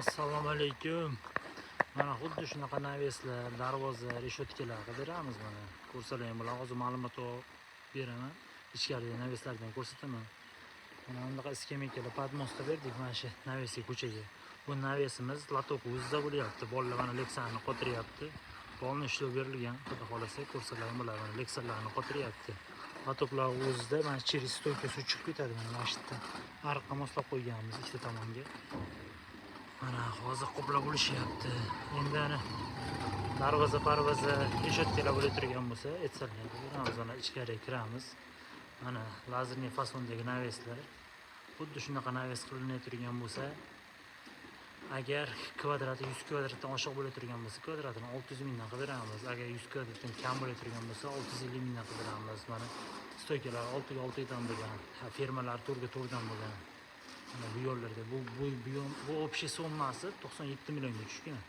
Assalomu alaykum. Mana xuddi shunaqa naveslar, darvoza, reshotkalar beramiz mana. Ko'rsalar ham bilan hozir ma'lumot beraman. Ichkarida naveslardan ko'rsataman. Mana bunaqa skameykalar podmostga berdik mana shu navesga ko'chaga. Bu navesimiz latok o'zida bo'lyapti. Bolalar mana leksani qotiryapti. Bolni ishlov berilgan. Xudo xolasa ko'rsalar ham bilan mana leksalarni qotiryapti. Latoklar o'zida mana через stoyka suv chiqib ketadi mana mashitdan. Ariqqa moslab qo'yganmiz ikkita tomonga. Mana hozir qoplab bo'lishyapti. Endi ana darvoza parvoza reshotkalar bo'lib turgan bo'lsa, aytsalar, beramiz mana ichkariga kiramiz. Mana lazerli fasondagi naveslar. Xuddi shunaqa naves qilinib turgan bo'lsa, agar kvadrati 100 kvadratdan oshiq bo'lib turgan bo'lsa, kvadratini 600 mingdan qilib beramiz. Agar 100 kvadratdan kam bo'lib turgan bo'lsa, 650 mingdan qilib beramiz. Mana stoykalar 6 ga 6 dan bo'lgan, fermalar 4 ga 4 dan bo'lgan. Mana bu yo'llarda bu общий sommasi 97 millionga tushgan.